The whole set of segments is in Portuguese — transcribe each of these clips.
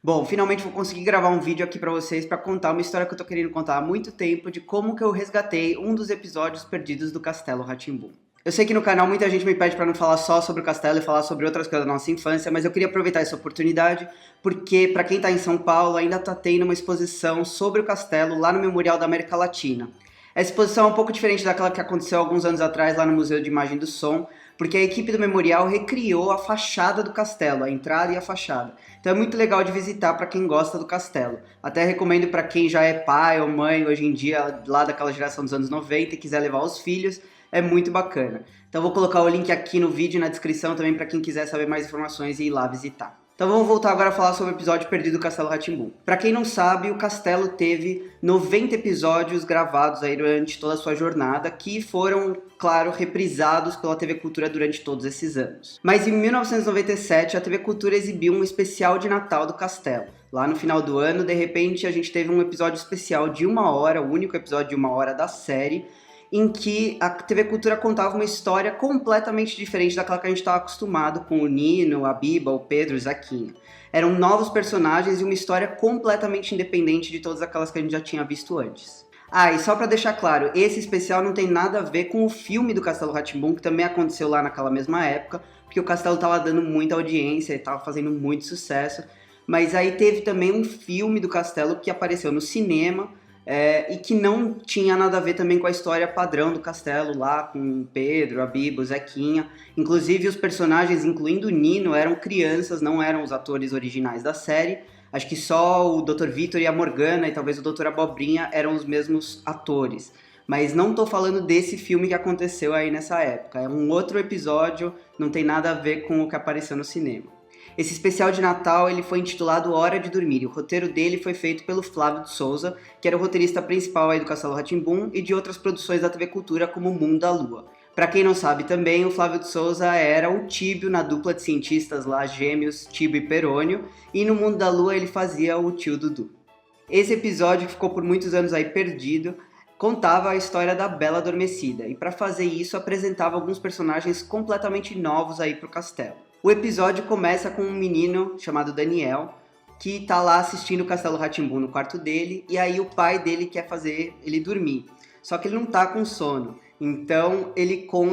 Bom, finalmente vou conseguir gravar um vídeo aqui pra vocês pra contar uma história que eu tô querendo contar há muito tempo de como que eu resgatei um dos episódios perdidos do Castelo Rá-Tim-Bum. Eu sei que no canal muita gente me pede pra não falar só sobre o castelo e falar sobre outras coisas da nossa infância, mas eu queria aproveitar essa oportunidade porque pra quem tá em São Paulo ainda tá tendo uma exposição sobre o castelo lá no Memorial da América Latina. Essa exposição é um pouco diferente daquela que aconteceu alguns anos atrás lá no Museu de Imagem do Som, porque a equipe do Memorial recriou a fachada do castelo, a entrada e a fachada. Então é muito legal de visitar para quem gosta do castelo. Até recomendo para quem já é pai ou mãe hoje em dia, lá daquela geração dos anos 90 e quiser levar os filhos, é muito bacana. Então vou colocar o link aqui no vídeo e na descrição também para quem quiser saber mais informações e ir lá visitar. Então vamos voltar agora a falar sobre o episódio perdido do Castelo Rá-Tim-Bum. Pra quem não sabe, o Castelo teve 90 episódios gravados aí durante toda a sua jornada, que foram, claro, reprisados pela TV Cultura durante todos esses anos. Mas em 1997, a TV Cultura exibiu um especial de Natal do Castelo. Lá no final do ano, de repente, a gente teve um episódio especial de 1 hora, o único episódio de 1 hora da série, em que a TV Cultura contava uma história completamente diferente daquela que a gente estava acostumado com o Nino, a Biba, o Pedro, o Zequinha. Eram novos personagens e uma história completamente independente de todas aquelas que a gente já tinha visto antes. Ah, e só pra deixar claro, esse especial não tem nada a ver com o filme do Castelo Rá-Tim-Bum, que também aconteceu lá naquela mesma época, porque o Castelo tava dando muita audiência e tava fazendo muito sucesso. Mas aí teve também um filme do Castelo que apareceu no cinema, e que não tinha nada a ver também com a história padrão do castelo lá, com o Pedro, a Biba, o Zequinha. Inclusive os personagens, incluindo o Nino, eram crianças, não eram os atores originais da série. Acho que só o Dr. Vitor e a Morgana e talvez o Dr. Abobrinha eram os mesmos atores. Mas não tô falando desse filme que aconteceu aí nessa época. É um outro episódio, não tem nada a ver com o que apareceu no cinema. Esse especial de Natal ele foi intitulado Hora de Dormir, e o roteiro dele foi feito pelo Flávio de Souza, que era o roteirista principal aí do Castelo Rá-Tim-Bum e de outras produções da TV Cultura como Mundo da Lua. Pra quem não sabe também, o Flávio de Souza era o Tíbio na dupla de cientistas lá, gêmeos Tíbio e Perônio, e no Mundo da Lua ele fazia o tio Dudu. Esse episódio, que ficou por muitos anos aí perdido, contava a história da Bela Adormecida, e para fazer isso apresentava alguns personagens completamente novos aí pro castelo. O episódio começa com um menino chamado Daniel, que tá lá assistindo o Castelo Rá-Tim-Bum no quarto dele, e aí o pai dele quer fazer ele dormir. Só que ele não tá com sono. Então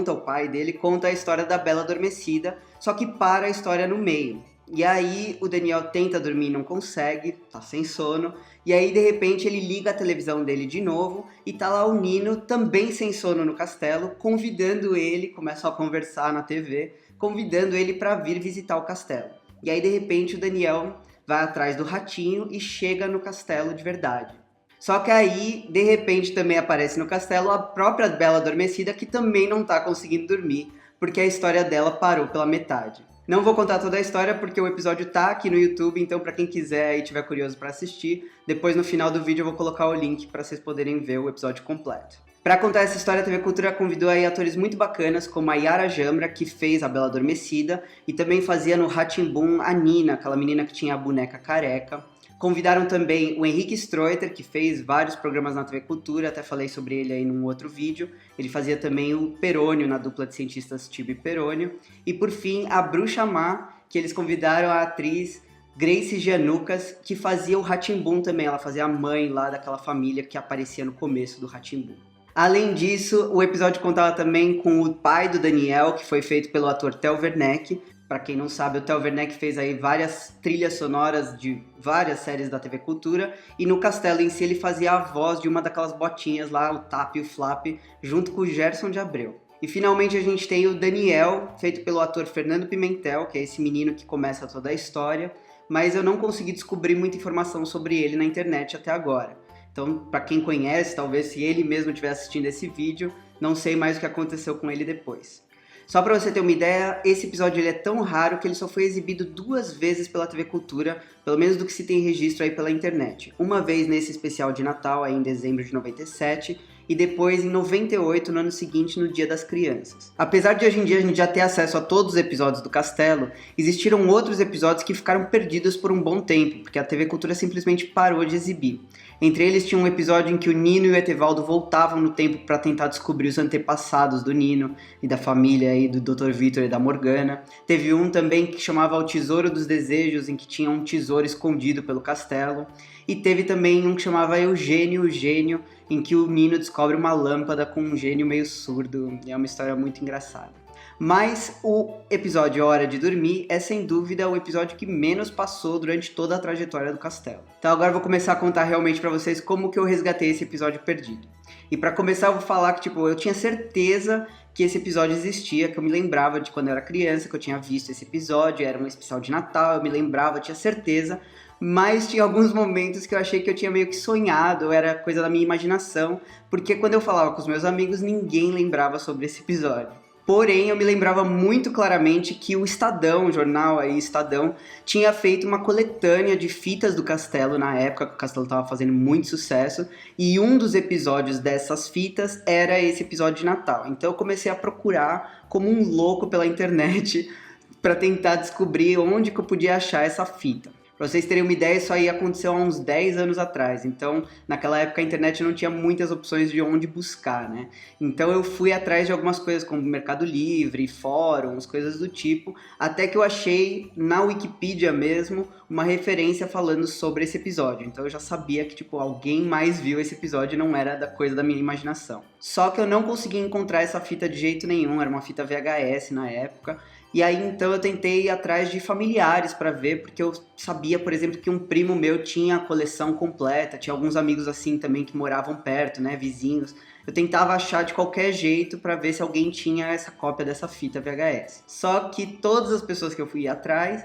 o pai dele conta a história da Bela Adormecida, só que para a história no meio. E aí o Daniel tenta dormir e não consegue, tá sem sono, e aí de repente ele liga a televisão dele de novo, e tá lá o Nino, também sem sono no castelo, convidando ele, começam a conversar na TV, convidando ele para vir visitar o castelo. E aí de repente o Daniel vai atrás do ratinho e chega no castelo de verdade. Só que aí, de repente, também aparece no castelo a própria Bela Adormecida, que também não tá conseguindo dormir, porque a história dela parou pela metade. Não vou contar toda a história porque o episódio tá aqui no YouTube, então para quem quiser e tiver curioso para assistir, depois no final do vídeo eu vou colocar o link para vocês poderem ver o episódio completo. Para contar essa história, a TV Cultura convidou aí atores muito bacanas, como a Yara Jambra, que fez a Bela Adormecida, e também fazia no Rá-Tim-Bum a Nina, aquela menina que tinha a boneca careca. Convidaram também o Henrique Stroiter, que fez vários programas na TV Cultura, até falei sobre ele aí num outro vídeo. Ele fazia também o Perônio, na dupla de cientistas Tíbio e Perônio. E por fim, a Bruxa Má, que eles convidaram a atriz Grace Giannucas, que fazia o Rá-Tim-Bum também. Ela fazia a mãe lá daquela família que aparecia no começo do Rá-Tim-Bum. Além disso, o episódio contava também com o pai do Daniel, que foi feito pelo ator Theo Werneck. Para quem não sabe, o Theo Werneck fez aí várias trilhas sonoras de várias séries da TV Cultura, e no castelo em si ele fazia a voz de uma daquelas botinhas lá, o Tap e o Flap, junto com o Gerson de Abreu. E finalmente a gente tem o Daniel, feito pelo ator Fernando Pimentel, que é esse menino que começa toda a história, mas eu não consegui descobrir muita informação sobre ele na internet até agora. Então, para quem conhece, talvez se ele mesmo estiver assistindo esse vídeo, não sei mais o que aconteceu com ele depois. Só para você ter uma ideia, esse episódio ele é tão raro que ele só foi exibido 2 vezes pela TV Cultura, pelo menos do que se tem registro aí pela internet. Uma vez nesse especial de Natal, aí em dezembro de 97, e depois em 98, no ano seguinte, no Dia das Crianças. Apesar de hoje em dia a gente já ter acesso a todos os episódios do Castelo, existiram outros episódios que ficaram perdidos por um bom tempo, porque a TV Cultura simplesmente parou de exibir. Entre eles tinha um episódio em que o Nino e o Etevaldo voltavam no tempo para tentar descobrir os antepassados do Nino e da família aí do Dr. Vitor e da Morgana. Teve um também que chamava O Tesouro dos Desejos, em que tinha um tesouro escondido pelo castelo. E teve também um que chamava Eugênio, o Gênio, em que o Nino descobre uma lâmpada com um gênio meio surdo. E é uma história muito engraçada. Mas o episódio Hora de Dormir é sem dúvida o episódio que menos passou durante toda a trajetória do Castelo. Então agora eu vou começar a contar realmente pra vocês como que eu resgatei esse episódio perdido. E pra começar eu vou falar que eu tinha certeza que esse episódio existia, que eu me lembrava de quando eu era criança, que eu tinha visto esse episódio, era um especial de Natal, eu me lembrava, eu tinha certeza, mas tinha alguns momentos que eu achei que eu tinha meio que sonhado, era coisa da minha imaginação, porque quando eu falava com os meus amigos, ninguém lembrava sobre esse episódio. Porém, eu me lembrava muito claramente que o Estadão, o jornal aí, Estadão, tinha feito uma coletânea de fitas do Castelo na época, que o Castelo estava fazendo muito sucesso, e um dos episódios dessas fitas era esse episódio de Natal. Então eu comecei a procurar como um louco pela internet para tentar descobrir onde que eu podia achar essa fita. Pra vocês terem uma ideia, isso aí aconteceu há uns 10 anos atrás, então naquela época a internet não tinha muitas opções de onde buscar, né? Então eu fui atrás de algumas coisas como Mercado Livre, fóruns, coisas do tipo, até que eu achei na Wikipedia mesmo uma referência falando sobre esse episódio. Então eu já sabia que alguém mais viu esse episódio e não era da coisa da minha imaginação. Só que eu não consegui encontrar essa fita de jeito nenhum, era uma fita VHS na época. E aí, então, eu tentei ir atrás de familiares para ver, porque eu sabia, por exemplo, que um primo meu tinha a coleção completa, tinha alguns amigos assim também que moravam perto, né, vizinhos. Eu tentava achar de qualquer jeito para ver se alguém tinha essa cópia dessa fita VHS. Só que todas as pessoas que eu fui atrás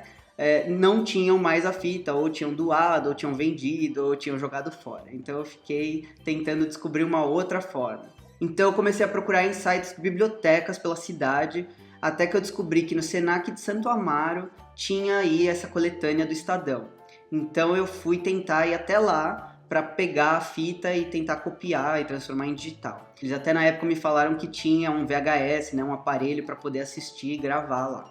não tinham mais a fita, ou tinham doado, ou tinham vendido, ou tinham jogado fora. Então eu fiquei tentando descobrir uma outra forma. Então eu comecei a procurar em sites de bibliotecas pela cidade, até que eu descobri que no Senac de Santo Amaro tinha aí essa coletânea do Estadão. Então eu fui tentar ir até lá para pegar a fita e tentar copiar e transformar em digital. Eles até na época me falaram que tinha um VHS, né, um aparelho para poder assistir e gravar lá.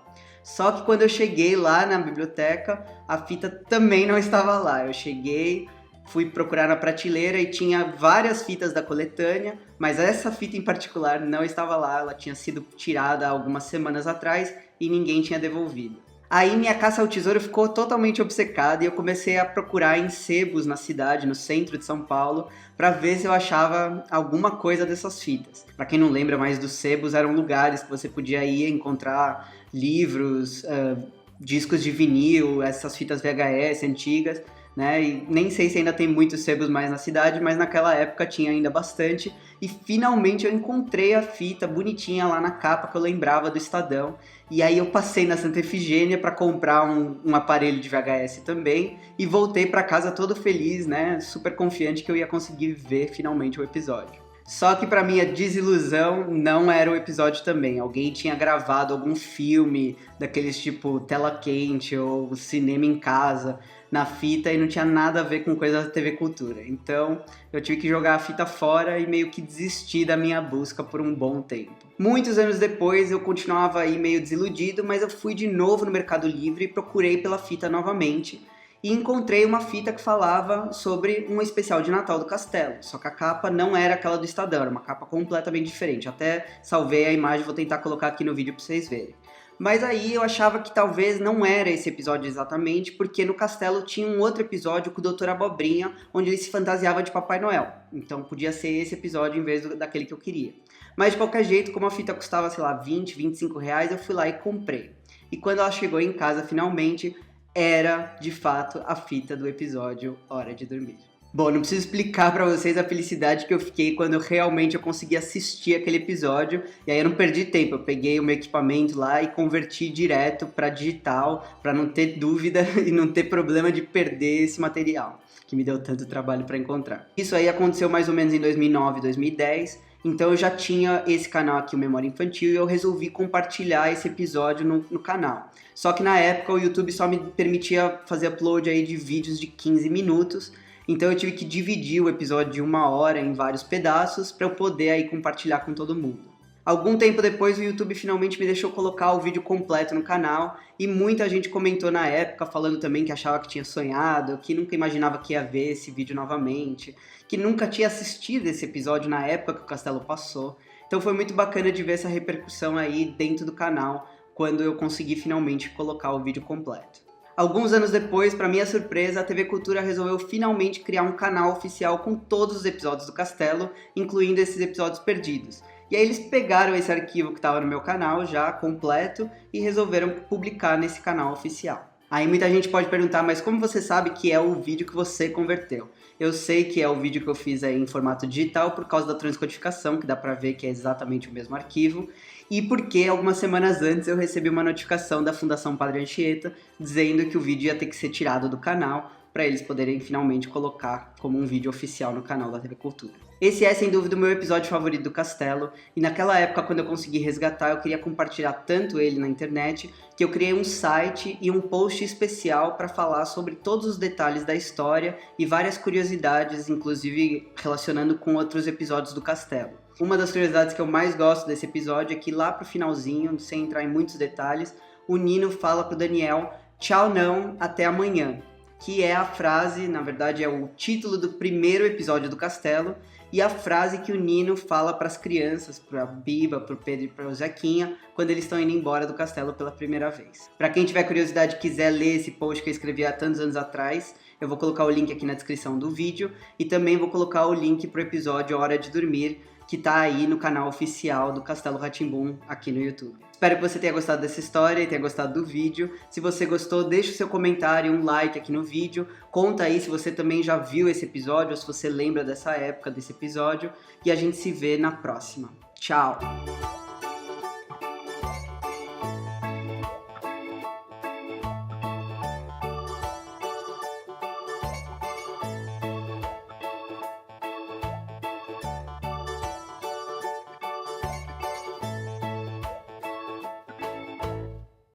Só que quando eu cheguei lá na biblioteca, a fita também não estava lá. Eu cheguei, fui procurar na prateleira e tinha várias fitas da coletânea, mas essa fita em particular não estava lá, ela tinha sido tirada algumas semanas atrás e ninguém tinha devolvido. Aí minha caça ao tesouro ficou totalmente obcecada e eu comecei a procurar em sebos na cidade, no centro de São Paulo, para ver se eu achava alguma coisa dessas fitas. Para quem não lembra mais dos sebos, eram lugares que você podia ir encontrar livros, discos de vinil, essas fitas VHS antigas, né? E nem sei se ainda tem muitos sebos mais na cidade, mas naquela época tinha ainda bastante. E finalmente eu encontrei a fita bonitinha lá na capa que eu lembrava do Estadão. E aí eu passei na Santa Efigênia para comprar um aparelho de VHS também e voltei para casa todo feliz, né? Super confiante que eu ia conseguir ver finalmente o episódio. Só que para minha desilusão não era o episódio também. Alguém tinha gravado algum filme daqueles tipo tela quente ou cinema em casa na fita e não tinha nada a ver com coisa da TV Cultura. Então eu tive que jogar a fita fora e meio que desistir da minha busca por um bom tempo. Muitos anos depois eu continuava aí meio desiludido, mas eu fui de novo no Mercado Livre e procurei pela fita novamente. E encontrei uma fita que falava sobre um especial de Natal do Castelo. Só que a capa não era aquela do Estadão, era uma capa completamente diferente. Até salvei a imagem, vou tentar colocar aqui no vídeo para vocês verem. Mas aí eu achava que talvez não era esse episódio exatamente, porque no Castelo tinha um outro episódio com o Dr. Abobrinha, onde ele se fantasiava de Papai Noel. Então podia ser esse episódio em vez daquele que eu queria. Mas de qualquer jeito, como a fita custava, sei lá, 20, 25 reais, eu fui lá e comprei. E quando ela chegou em casa, finalmente, era, de fato, a fita do episódio Hora de Dormir. Bom, não preciso explicar pra vocês a felicidade que eu fiquei quando realmente eu consegui assistir aquele episódio. E aí eu não perdi tempo, eu peguei o meu equipamento lá e converti direto pra digital, pra não ter dúvida e não ter problema de perder esse material, que me deu tanto trabalho pra encontrar. Isso aí aconteceu mais ou menos em 2009, 2010. Então eu já tinha esse canal aqui, o Memória Infantil, e eu resolvi compartilhar esse episódio no canal. Só que na época o YouTube só me permitia fazer upload aí de vídeos de 15 minutos, Então eu tive que dividir o episódio de 1 hora em vários pedaços para eu poder aí compartilhar com todo mundo. Algum tempo depois o YouTube finalmente me deixou colocar o vídeo completo no canal e muita gente comentou na época falando também que achava que tinha sonhado, que nunca imaginava que ia ver esse vídeo novamente, que nunca tinha assistido esse episódio na época que o Castelo passou. Então foi muito bacana de ver essa repercussão aí dentro do canal quando eu consegui finalmente colocar o vídeo completo. Alguns anos depois, para minha surpresa, a TV Cultura resolveu finalmente criar um canal oficial com todos os episódios do Castelo, incluindo esses episódios perdidos. E aí eles pegaram esse arquivo que estava no meu canal já completo e resolveram publicar nesse canal oficial. Aí muita gente pode perguntar, mas como você sabe que é o vídeo que você converteu? Eu sei que é o vídeo que eu fiz aí em formato digital por causa da transcodificação, que dá pra ver que é exatamente o mesmo arquivo, e porque algumas semanas antes eu recebi uma notificação da Fundação Padre Anchieta dizendo que o vídeo ia ter que ser tirado do canal para eles poderem finalmente colocar como um vídeo oficial no canal da TV Cultura. Esse é, sem dúvida, o meu episódio favorito do Castelo, e naquela época, quando eu consegui resgatar, eu queria compartilhar tanto ele na internet, que eu criei um site e um post especial para falar sobre todos os detalhes da história e várias curiosidades, inclusive relacionando com outros episódios do Castelo. Uma das curiosidades que eu mais gosto desse episódio é que lá pro finalzinho, sem entrar em muitos detalhes, o Nino fala pro Daniel, tchau não, até amanhã, que é a frase, na verdade é o título do primeiro episódio do Castelo, e a frase que o Nino fala para as crianças, para a Biba, para o Pedro e para o Zequinha, quando eles estão indo embora do castelo pela primeira vez. Para quem tiver curiosidade e quiser ler esse post que eu escrevi há tantos anos atrás, eu vou colocar o link aqui na descrição do vídeo, e também vou colocar o link para o episódio Hora de Dormir, que tá aí no canal oficial do Castelo Rá-Tim-Bum aqui no YouTube. Espero que você tenha gostado dessa história e tenha gostado do vídeo. Se você gostou, deixa o seu comentário e um like aqui no vídeo. Conta aí se você também já viu esse episódio ou se você lembra dessa época desse episódio. E a gente se vê na próxima. Tchau!